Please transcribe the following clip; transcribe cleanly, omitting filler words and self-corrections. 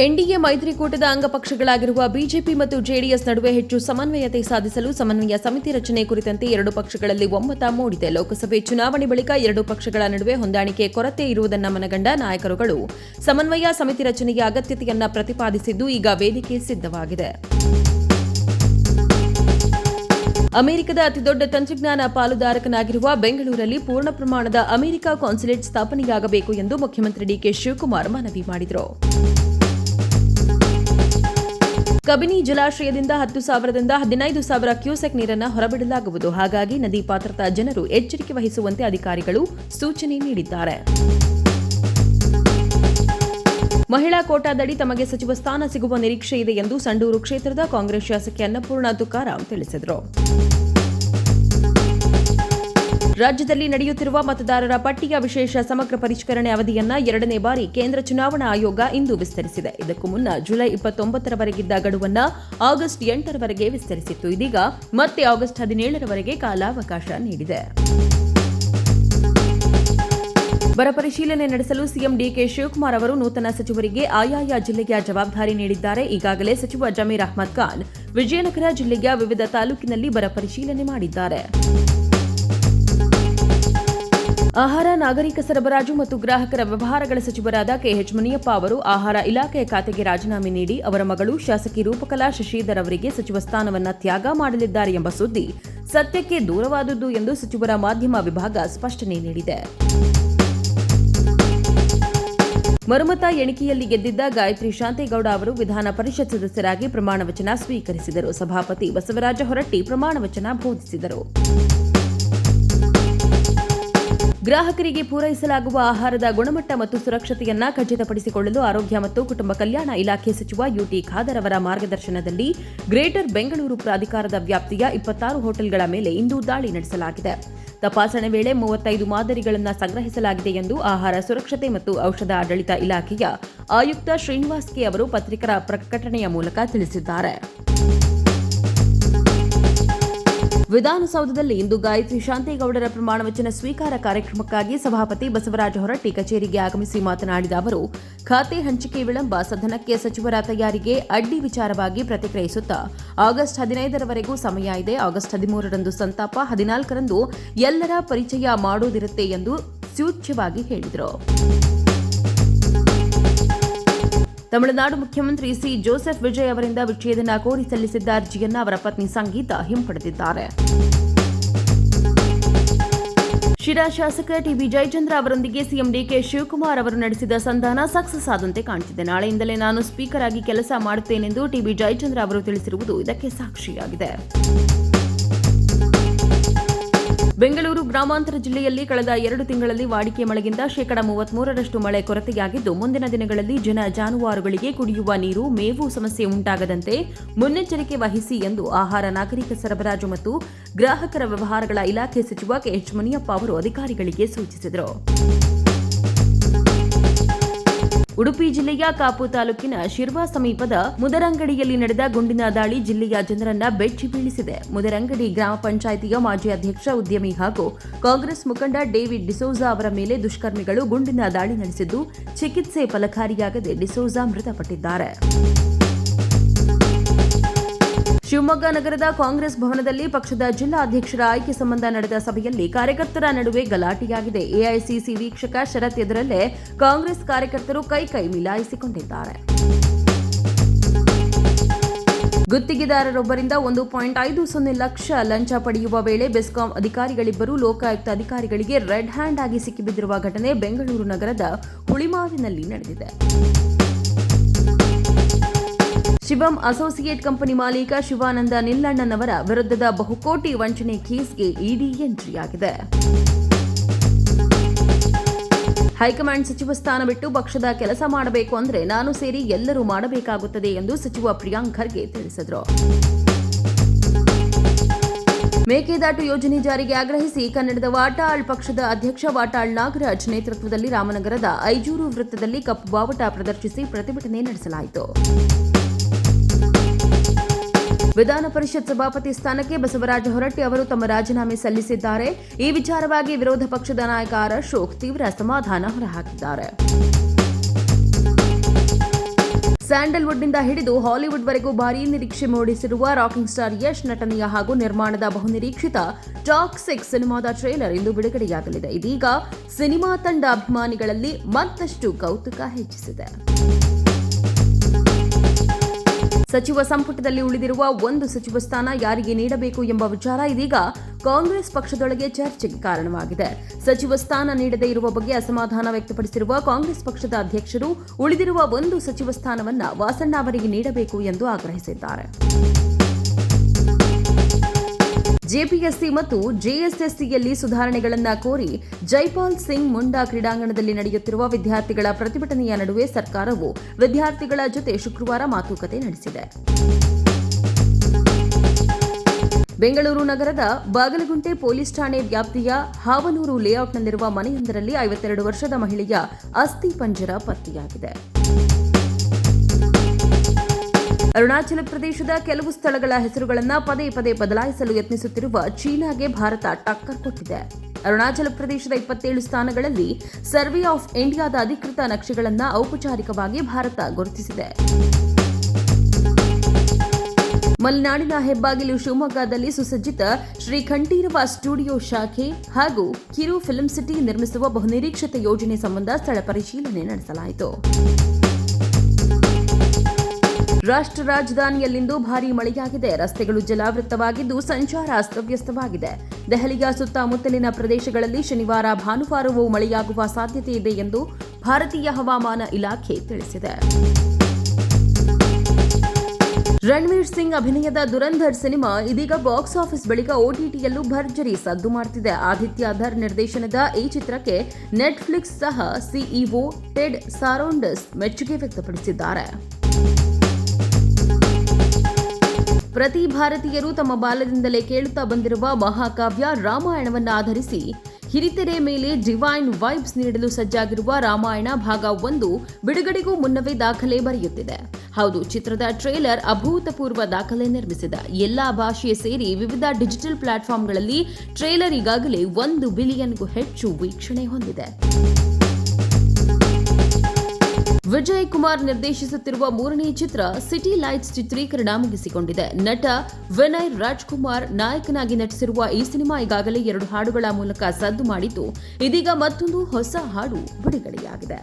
NDA ಮೈತ್ರಿಕೂಟದ ಅಂಗಪಕ್ಷಗಳಾಗಿರುವ BJP ಮತ್ತು JDS ನಡುವೆ ಹೆಚ್ಚು ಸಮನ್ವಯತೆ ಸಾಧಿಸಲು ಸಮನ್ವಯ ಸಮಿತಿ ರಚನೆ ಕುರಿತಂತೆ ಎರಡು ಪಕ್ಷಗಳಲ್ಲಿ ಒಮ್ಮತ ಮೂಡಿದೆ. ಲೋಕಸಭೆ ಚುನಾವಣೆ ಬಳಿಕ ಎರಡು ಪಕ್ಷಗಳ ನಡುವೆ ಹೊಂದಾಣಿಕೆ ಕೊರತೆ ಇರುವುದನ್ನು ಮನಗಂಡ ನಾಯಕರುಗಳು ಸಮನ್ವಯ ಸಮಿತಿ ರಚನೆಯ ಅಗತ್ಯತೆಯನ್ನು ಪ್ರತಿಪಾದಿಸಿದ್ದು, ಈಗ ವೇದಿಕೆ ಸಿದ್ಧವಾಗಿದೆ. ಅಮೆರಿಕದ ಅತಿದೊಡ್ಡ ತಂತ್ರಜ್ಞಾನ ಪಾಲುದಾರಕನಾಗಿರುವ ಬೆಂಗಳೂರಲ್ಲಿ ಪೂರ್ಣ ಪ್ರಮಾಣದ ಅಮೆರಿಕ ಕಾನ್ಸುಲೇಟ್ ಸ್ಥಾಪನೆಯಾಗಬೇಕು ಎಂದು ಮುಖ್ಯಮಂತ್ರಿ ಡಿಕೆ ಶಿವಕುಮಾರ್ ಮನವಿ ಮಾಡಿದರು. ಕಬಿನಿ ಜಲಾಶಯದಿಂದ 10,000ದಿಂದ 15,000 ಕ್ಯೂಸೆಕ್ ನೀರನ್ನು ಹೊರಬಿಡಲಾಗುವುದು. ಹಾಗಾಗಿ ನದಿ ಪಾತ್ರದ ಜನರು ಎಚ್ಚರಿಕೆ ವಹಿಸುವಂತೆ ಅಧಿಕಾರಿಗಳು ಸೂಚನೆ ನೀಡಿದ್ದಾರೆ. ಮಹಿಳಾ ಕೋಟಾದಡಿ ತಮಗೆ ಸಚಿವ ಸ್ಥಾನ ಸಿಗುವ ನಿರೀಕ್ಷೆ ಇದೆ ಎಂದು ಸಂಡೂರು ಕ್ಷೇತ್ರದ ಕಾಂಗ್ರೆಸ್ ಶಾಸಕಿ ಅನ್ನಪೂರ್ಣ ತುಕಾರಾಂ ತಿಳಿಸಿದರು. ರಾಜ್ಯದಲ್ಲಿ ನಡೆಯುತ್ತಿರುವ ಮತದಾರರ ಪಟ್ಟಿಯ ವಿಶೇಷ ಸಮಗ್ರ ಪರಿಷ್ಕರಣೆ ಅವಧಿಯನ್ನು 2ನೇ ಬಾರಿ ಕೇಂದ್ರ ಚುನಾವಣಾ ಆಯೋಗ ಇಂದು ವಿಸ್ತರಿಸಿದೆ. ಇದಕ್ಕೂ ಮುನ್ನ ಜುಲೈ 29ರವರೆಗಿದ್ದ ಗಡುವನ್ನು ಆಗಸ್ಟ್ 8ರವರೆಗೆ ವಿಸ್ತರಿಸಿತ್ತು. ಇದೀಗ ಮತ್ತೆ ಆಗಸ್ಟ್ 17ರವರೆಗೆ ಕಾಲಾವಕಾಶ ನೀಡಿದೆ. ಬರ ಪರಿಶೀಲನೆ ನಡೆಸಲು ಸಿಎಂ ಡಿಕೆ ಶಿವಕುಮಾರ್ ಅವರು ನೂತನ ಸಚಿವರಿಗೆ ಆಯಾಯ ಜಿಲ್ಲೆಯ ಜವಾಬ್ದಾರಿ ನೀಡಿದ್ದಾರೆ. ಈಗಾಗಲೇ ಸಚಿವ ಜಮೀರ್ ಅಹ್ಮದ್ ಖಾನ್ ವಿಜಯನಗರ ಜಿಲ್ಲೆಯ ವಿವಿಧ ತಾಲೂಕಿನಲ್ಲಿ ಬರ ಪರಿಶೀಲನೆ ಮಾಡಿದ್ದಾರೆ. ಆಹಾರ, ನಾಗರಿಕ ಸರಬರಾಜು ಮತ್ತು ಗ್ರಾಹಕರ ವ್ಯವಹಾರಗಳ ಸಚಿವರಾದ ಕೆಎಚ್ ಮುನಿಯಪ್ಪ ಅವರು ಆಹಾರ ಇಲಾಖೆಯ ಖಾತೆಗೆ ರಾಜೀನಾಮೆ ನೀಡಿ ಅವರ ಮಗಳು ಶಾಸಕಿ ರೂಪಕಲಾ ಶಶಿಧರ್ ಅವರಿಗೆ ಸಚಿವ ಸ್ಥಾನವನ್ನು ತ್ಯಾಗ ಮಾಡಲಿದ್ದಾರೆ ಎಂಬ ಸುದ್ದಿ ಸತ್ಯಕ್ಕೆ ದೂರವಾದುದು ಎಂದು ಸಚಿವರ ಮಾಧ್ಯಮ ವಿಭಾಗ ಸ್ಪಷ್ಟನೆ ನೀಡಿದೆ. ಮರುಮತ ಎಣಿಕೆಯಲ್ಲಿ ಗೆದ್ದಿದ್ದ ಗಾಯತ್ರಿ ಶಾಂತೇಗೌಡ ಅವರು ವಿಧಾನ ಪರಿಷತ್ ಸದಸ್ಯರಾಗಿ ಪ್ರಮಾಣ ವಚನ ಸ್ವೀಕರಿಸಿದರು. ಸಭಾಪತಿ ಬಸವರಾಜ ಹೊರಟ್ಟಿ ಪ್ರಮಾಣ ವಚನ ಬೋಧಿಸಿದರು. ಗ್ರಾಹಕರಿಗೆ ಪೂರೈಸಲಾಗುವ ಆಹಾರದ ಗುಣಮಟ್ಟ ಮತ್ತು ಸುರಕ್ಷತೆಯನ್ನು ಖಚಿತಪಡಿಸಿಕೊಳ್ಳಲು ಆರೋಗ್ಯ ಮತ್ತು ಕುಟುಂಬ ಕಲ್ಯಾಣ ಇಲಾಖೆ ಸಚಿವ ಯುಟಿ ಖಾದರ್ ಅವರ ಮಾರ್ಗದರ್ಶನದಲ್ಲಿ ಗ್ರೇಟರ್ ಬೆಂಗಳೂರು ಪ್ರಾಧಿಕಾರದ ವ್ಯಾಪ್ತಿಯ 26 ಹೋಟೆಲ್ಗಳ ಮೇಲೆ ಇಂದು ದಾಳಿ ನಡೆಸಲಾಗಿದೆ. ತಪಾಸಣೆ ವೇಳೆ 35 ಮಾದರಿಗಳನ್ನು ಸಂಗ್ರಹಿಸಲಾಗಿದೆ ಎಂದು ಆಹಾರ ಸುರಕ್ಷತೆ ಮತ್ತು ಔಷಧ ಆಡಳಿತ ಇಲಾಖೆಯ ಆಯುಕ್ತ ಶ್ರೀನಿವಾಸ್ ಕೆ ಅವರು ಪತ್ರಿಕಾ ಪ್ರಕಟಣೆಯ ಮೂಲಕ ತಿಳಿಸಿದ್ದಾರೆ. ವಿಧಾನಸೌಧದಲ್ಲಿ ಇಂದು ಗಾಯತ್ರಿ ಶಾಂತೇಗೌಡರ ಪ್ರಮಾಣ ವಚನ ಸ್ವೀಕಾರ ಕಾರ್ಯಕ್ರಮಕ್ಕಾಗಿ ಸಭಾಪತಿ ಬಸವರಾಜ ಹೊರಟ್ಟಿ ಕಚೇರಿಗೆ ಆಗಮಿಸಿ ಮಾತನಾಡಿದ ಅವರು, ಖಾತೆ ಹಂಚಿಕೆ ವಿಳಂಬ ಸದನಕ್ಕೆ ಸಚಿವರ ತಯಾರಿಗೆ ಅಡ್ಡಿ ವಿಚಾರವಾಗಿ ಪ್ರತಿಕ್ರಿಯಿಸುತ್ತಾ ಆಗಸ್ಟ್ 15ರವರೆಗೂ ಸಮಯ ಇದೆ. ಆಗಸ್ಟ್ 13ರಂದು ಸಂತಾಪ, 14ರಂದು ಎಲ್ಲರ ಪರಿಚಯ ಮಾಡೋದಿರುತ್ತೆ ಎಂದು ಸೂಚ್ಯವಾಗಿ ಹೇಳಿದರು. ತಮಿಳುನಾಡು ಮುಖ್ಯಮಂತ್ರಿ ಸಿ ಜೋಸೆಫ್ ವಿಜಯ್ ಅವರಿಂದ ವಿಚ್ಛೇದನ ಕೋರಿ ಸಲ್ಲಿಸಿದ್ದ ಅರ್ಜಿಯನ್ನು ಅವರ ಪತ್ನಿ ಸಂಗೀತಾ ಹಿಂಪಡೆದಿದ್ದಾರೆ. ಶಿರಾ ಶಾಸಕ ಟಿಬಿ ಜಯಚಂದ್ರ ಅವರೊಂದಿಗೆ ಸಿಎಂ ಡಿಕೆ ಶಿವಕುಮಾರ್ ಅವರು ನಡೆಸಿದ ಸಂಧಾನ ಸಕ್ಸಸ್ ಆದಂತೆ ಕಾಣುತ್ತಿದೆ. ನಾಳೆಯಿಂದಲೇ ನಾನು ಸ್ಪೀಕರ್ ಆಗಿ ಕೆಲಸ ಮಾಡುತ್ತೇನೆಂದು ಟಿಬಿ ಜಯಚಂದ್ರ ಅವರು ತಿಳಿಸಿರುವುದು ಇದಕ್ಕೆ ಸಾಕ್ಷಿಯಾಗಿದೆ. ಬೆಂಗಳೂರು ಗ್ರಾಮಾಂತರ ಜಿಲ್ಲೆಯಲ್ಲಿ ಕಳೆದ 2 ತಿಂಗಳಲ್ಲಿ ವಾಡಿಕೆ ಮಳೆಗಿಂತ 33% ಮಳೆ ಕೊರತೆಯಾಗಿದ್ದು, ಮುಂದಿನ ದಿನಗಳಲ್ಲಿ ಜನ ಜಾನುವಾರುಗಳಿಗೆ ಕುಡಿಯುವ ನೀರು, ಮೇವು ಸಮಸ್ಯೆ ಉಂಟಾಗದಂತೆ ಮುನ್ನೆಚ್ಚರಿಕೆ ವಹಿಸಿ ಎಂದು ಆಹಾರ, ನಾಗರಿಕ ಸರಬರಾಜು ಮತ್ತು ಗ್ರಾಹಕರ ವ್ಯವಹಾರಗಳ ಇಲಾಖೆ ಸಚಿವ ಕೆಎಚ್ ಮುನಿಯಪ್ಪ ಅವರು ಅಧಿಕಾರಿಗಳಿಗೆ ಸೂಚಿಸಿದರು. ಉಡುಪಿ ಜಿಲ್ಲೆಯ ಕಾಪು ತಾಲೂಕಿನ ಶಿರ್ವಾ ಸಮೀಪದ ಮುದರಂಗಡಿಯಲ್ಲಿ ನಡೆದ ಗುಂಡಿನ ದಾಳಿ ಜಿಲ್ಲೆಯ ಜನರನ್ನ ಬೆಚ್ಚಿ ಬೀಳಿಸಿದೆ. ಮುದರಂಗಡಿ ಗ್ರಾಮ ಪಂಚಾಯಿತಿಯ ಮಾಜಿ ಅಧ್ಯಕ್ಷ, ಉದ್ಯಮಿ ಹಾಗೂ ಕಾಂಗ್ರೆಸ್ ಮುಖಂಡ ಡೇವಿಡ್ ಡಿಸೋಜಾ ಅವರ ಮೇಲೆ ದುಷ್ಕರ್ಮಿಗಳು ಗುಂಡಿನ ದಾಳಿ ನಡೆಸಿದ್ದು, ಚಿಕಿತ್ಸೆ ಫಲಕಾರಿಯಾಗದೆ ಡಿಸೋಜಾ ಮೃತಪಟ್ಟಿದ್ದಾರೆ. ಶಿವಮೊಗ್ಗ ನಗರದ ಕಾಂಗ್ರೆಸ್ ಭವನದಲ್ಲಿ ಪಕ್ಷದ ಜಿಲ್ಲಾ ಅಧ್ಯಕ್ಷರ ಆಯ್ಕೆ ಸಂಬಂಧ ನಡೆದ ಸಭೆಯಲ್ಲಿ ಕಾರ್ಯಕರ್ತರ ನಡುವೆ ಗಲಾಟೆಯಾಗಿದೆ. ಎಐಸಿಸಿ ವೀಕ್ಷಕ ಶರತ್ ಎದುರಲ್ಲೇ ಕಾಂಗ್ರೆಸ್ ಕಾರ್ಯಕರ್ತರು ಕೈ ಮಿಲಾಯಿಸಿಕೊಂಡಿದ್ದಾರೆ. ಗುತ್ತಿಗೆದಾರರೊಬ್ಬರಿಂದ 1.50 ಲಕ್ಷ ಲಂಚ ಪಡೆಯುವ ವೇಳೆ ಬೆಸ್ಕಾಂ ಅಧಿಕಾರಿಗಳಿಬ್ಬರು ಲೋಕಾಯುಕ್ತ ಅಧಿಕಾರಿಗಳಿಗೆ ರೆಡ್ ಹ್ಯಾಂಡ್ ಆಗಿ ಸಿಕ್ಕಿಬಿದ್ದಿರುವ ಘಟನೆ ಬೆಂಗಳೂರು ನಗರದ ಹುಳಿಮಾವಿನಲ್ಲಿ ನಡೆದಿದೆ. ಶಿವಂ ಅಸೋಸಿಯೇಟ್ ಕಂಪನಿ ಮಾಲೀಕ ಶಿವಾನಂದ ನಿಲ್ಲಣ್ಣನವರ ವಿರುದ್ಧದ ಬಹುಕೋಟಿ ವಂಚನೆ ಕೇಸ್ಗೆ ಇಡಿ ಎಂಟ್ರಿಯಾಗಿದೆ. ಹೈಕಮಾಂಡ್ ಸಚಿವ ಸ್ಥಾನ ಬಿಟ್ಟು ಪಕ್ಷದ ಕೆಲಸ ಮಾಡಬೇಕು ಅಂದರೆ ನಾನು ಸೇರಿ ಎಲ್ಲರೂ ಮಾಡಬೇಕಾಗುತ್ತದೆ ಎಂದು ಸಚಿವ ಪ್ರಿಯಾಂಕ್ ಖರ್ಗೆ ತಿಳಿಸಿದರು. ಮೇಕೆದಾಟು ಯೋಜನೆ ಜಾರಿಗೆ ಆಗ್ರಹಿಸಿ ಕನ್ನಡದ ವಾಟಾಳ್ ಪಕ್ಷದ ಅಧ್ಯಕ್ಷ ವಾಟಾಳ್ ನಾಗರಾಜ್ ನೇತೃತ್ವದಲ್ಲಿ ರಾಮನಗರದ ಐಜೂರು ವೃತ್ತದಲ್ಲಿ ಕಪ್ಪು ಬಾವುಟ ಪ್ರದರ್ಶಿಸಿ ಪ್ರತಿಭಟನೆ ನಡೆಸಲಾಯಿತು. ವಿಧಾನ ಪರಿಷತ್ ಸಭಾಪತಿ ಸ್ಥಾನಕ್ಕೆ ಬಸವರಾಜ ಹೊರಟ್ಟಿ ಅವರು ತಮ್ಮ ರಾಜೀನಾಮೆ ಸಲ್ಲಿಸಿದ್ದಾರೆ. ಈ ವಿಚಾರವಾಗಿ ವಿರೋಧ ಪಕ್ಷದ ನಾಯಕ ಆರ್ ಅಶೋಕ್ ತೀವ್ರ ಅಸಮಾಧಾನ ಹೊರಹಾಕಿದ್ದಾರೆ. ಸ್ಯಾಂಡಲ್ವುಡ್ನಿಂದ ಹಿಡಿದು ಹಾಲಿವುಡ್ವರೆಗೂ ಭಾರೀ ನಿರೀಕ್ಷೆ ಮೂಡಿಸಿರುವ ರಾಕಿಂಗ್ ಸ್ಟಾರ್ ಯಶ್ ನಟನೆಯ ಹಾಗೂ ನಿರ್ಮಾಣದ ಬಹುನಿರೀಕ್ಷಿತ ಟಾಕ್ಸಿಕ್ ಸಿನಿಮಾದ ಟ್ರೇಲರ್ ಇಂದು ಬಿಡುಗಡೆಯಾಗಲಿದೆ. ಇದೀಗ ಸಿನಿಮಾ ತಂಡ ಅಭಿಮಾನಿಗಳಲ್ಲಿ ಮತ್ತಷ್ಟು ಕೌತುಕ ಹೆಚ್ಚಿಸಿದೆ. ಸಚಿವ ಸಂಪುಟದಲ್ಲಿ ಉಳಿದಿರುವ ಒಂದು ಸಚಿವ ಸ್ಥಾನ ಯಾರಿಗೆ ನೀಡಬೇಕು ಎಂಬ ವಿಚಾರ ಇದೀಗ ಕಾಂಗ್ರೆಸ್ ಪಕ್ಷದೊಳಗೆ ಚರ್ಚೆಗೆ ಕಾರಣವಾಗಿದೆ. ಸಚಿವ ಸ್ಥಾನ ನೀಡದೇ ಇರುವ ಬಗ್ಗೆ ಅಸಮಾಧಾನ ವ್ಯಕ್ತಪಡಿಸಿರುವ ಕಾಂಗ್ರೆಸ್ ಪಕ್ಷದ ಅಧ್ಯಕ್ಷರು ಉಳಿದಿರುವ ಒಂದು ಸಚಿವ ಸ್ಥಾನವನ್ನು ವಾಸಣ್ಣ ಅವರಿಗೆ ನೀಡಬೇಕು ಎಂದು ಆಗ್ರಹಿಸಿದ್ದಾರೆ. ಜೆಪಿಎಸ್ಸಿ ಮತ್ತು ಜೆಎಸ್ಎಸ್ಸಿಯಲ್ಲಿ ಸುಧಾರಣೆಗಳನ್ನು ಕೋರಿ ಜೈಪಾಲ್ ಸಿಂಗ್ ಮುಂಡಾ ಕ್ರೀಡಾಂಗಣದಲ್ಲಿ ನಡೆಯುತ್ತಿರುವ ವಿದ್ಯಾರ್ಥಿಗಳ ಪ್ರತಿಭಟನೆಯ ನಡುವೆ ಸರ್ಕಾರವು ವಿದ್ಯಾರ್ಥಿಗಳ ಜೊತೆ ಶುಕ್ರವಾರ ಮಾತುಕತೆ ನಡೆಸಿದೆ. ಬೆಂಗಳೂರು ನಗರದ ಬಾಗಲಗುಂಟೆ ಪೊಲೀಸ್ ಠಾಣೆ ವ್ಯಾಪ್ತಿಯ ಹಾವನೂರು ಲೇಔಟ್ನಲ್ಲಿರುವ ಮನೆಯೊಂದರಲ್ಲಿ 52 ವರ್ಷದ ಮಹಿಳೆಯ ಅಸ್ಥಿ ಪಂಜರ ಪತ್ತೆಯಾಗಿದೆ. ಅರುಣಾಚಲ ಪ್ರದೇಶದ ಕೆಲವು ಸ್ಥಳಗಳ ಹೆಸರುಗಳನ್ನು ಪದೇ ಪದೇ ಬದಲಾಯಿಸಲು ಯತ್ನಿಸುತ್ತಿರುವ ಚೀನಾಗೆ ಭಾರತ ಟಕ್ಕರ್ ಕೊಟ್ಟಿದೆ. ಅರುಣಾಚಲ ಪ್ರದೇಶದ 27 ಸ್ಥಾನಗಳಲ್ಲಿ ಸರ್ವೆ ಆಫ್ ಇಂಡಿಯಾದ ಅಧಿಕೃತ ನಕ್ಷೆಗಳನ್ನು ಔಪಚಾರಿಕವಾಗಿ ಭಾರತ ಗುರುತಿಸಿದೆ. ಮಲೆನಾಡಿನ ಹೆಬ್ಬಾಗಿಲು ಶಿವಮೊಗ್ಗದಲ್ಲಿ ಸುಸಜ್ಜಿತ ಶ್ರೀ ಕಂಠೀರವ ಸ್ಟುಡಿಯೋ ಶಾಖೆ ಹಾಗೂ ಕಿರು ಫಿಲ್ಮ್ ಸಿಟಿ ನಿರ್ಮಿಸುವ ಬಹುನಿರೀಕ್ಷಿತ ಯೋಜನೆ ಸಂಬಂಧ ಸ್ಥಳ ಪರಿಶೀಲನೆ ನಡೆಸಲಾಯಿತು. ರಾಷ್ಟ್ರ ರಾಜಧಾನಿಯಲ್ಲಿಂದು ಭಾರೀ ಮಳೆಯಾಗಿದೆ. ರಸ್ತೆಗಳು ಜಲಾವೃತವಾಗಿದ್ದು ಸಂಚಾರ ಅಸ್ತವ್ಯಸ್ತವಾಗಿದೆ. ದೆಹಲಿಯ ಸುತ್ತಮುತ್ತಲಿನ ಪ್ರದೇಶಗಳಲ್ಲಿ ಶನಿವಾರ ಭಾನುವಾರವೂ ಮಳೆಯಾಗುವ ಸಾಧ್ಯತೆ ಇದೆ ಎಂದು ಭಾರತೀಯ ಹವಾಮಾನ ಇಲಾಖೆ ತಿಳಿಸಿದೆ. ರಣವೀರ್ ಸಿಂಗ್ ಅಭಿನಯದ ದುರಂಧರ್ ಸಿನಿಮಾ ಇದೀಗ ಬಾಕ್ಸ್ ಆಫೀಸ್ ಬಳಿಕ OTTಯಲ್ಲೂ ಭರ್ಜರಿ ಸದ್ದು ಮಾಡುತ್ತಿದೆ. ಆದಿತ್ಯ ಧರ್ ನಿರ್ದೇಶನದ ಈ ಚಿತ್ರಕ್ಕೆ ನೆಟ್ಫ್ಲಿಕ್ಸ್ ಸಹ ಸಿಇಒ ಟೆಡ್ ಸಾರೋಂಡಸ್ ಮೆಚ್ಚುಗೆ ವ್ಯಕ್ತಪಡಿಸಿದ್ದಾರೆ. ಪ್ರತಿ ಭಾರತೀಯರು ತಮ್ಮ ಬಾಲ್ಯದಿಂದಲೇ ಕೇಳುತ್ತಾ ಬಂದಿರುವ ಮಹಾಕಾವ್ಯ ರಾಮಾಯಣವನ್ನು ಆಧರಿಸಿ ಹಿರಿತೆರೆ ಮೇಲೆ ಡಿವೈನ್ ವೈಬ್ಸ್ ನೀಡಲು ಸಜ್ಜಾಗಿರುವ ರಾಮಾಯಣ ಭಾಗ 1 ಬಿಡುಗಡೆಗೂ ಮುನ್ನವೇ ದಾಖಲೆ ಬರೆಯುತ್ತಿದೆ. ಹೌದು, ಚಿತ್ರದ ಟ್ರೇಲರ್ ಅಭೂತಪೂರ್ವ ದಾಖಲೆ ನಿರ್ಮಿಸಿದೆ. ಎಲ್ಲಾ ಭಾಷೆ ಸೇರಿ ವಿವಿಧ ಡಿಜಿಟಲ್ ಪ್ಲಾಟ್ಫಾರ್ಮ್ಗಳಲ್ಲಿ ಟ್ರೇಲರ್ ಈಗಾಗಲೇ 1 ಬಿಲಿಯನ್ಗೂ ಹೆಚ್ಚು ವೀಕ್ಷಣೆ ಹೊಂದಿದೆ. ವಿಜಯ್ ಕುಮಾರ್ ನಿರ್ದೇಶಿಸುತ್ತಿರುವ 3ನೇ ಚಿತ್ರ ಸಿಟಿ ಲೈಟ್ಸ್ ಚಿತ್ರೀಕರಣ ಮುಗಿಸಿಕೊಂಡಿದೆ. ನಟ ವಿನಯ್ ರಾಜ್ಕುಮಾರ್ ನಾಯಕನಾಗಿ ನಟಿಸಿರುವ ಈ ಸಿನಿಮಾ ಈಗಾಗಲೇ 2 ಹಾಡುಗಳ ಮೂಲಕ ಸದ್ದು ಮಾಡಿದ್ದು, ಇದೀಗ ಮತ್ತೊಂದು ಹೊಸ ಹಾಡು ಬಿಡುಗಡೆಯಾಗಿದೆ.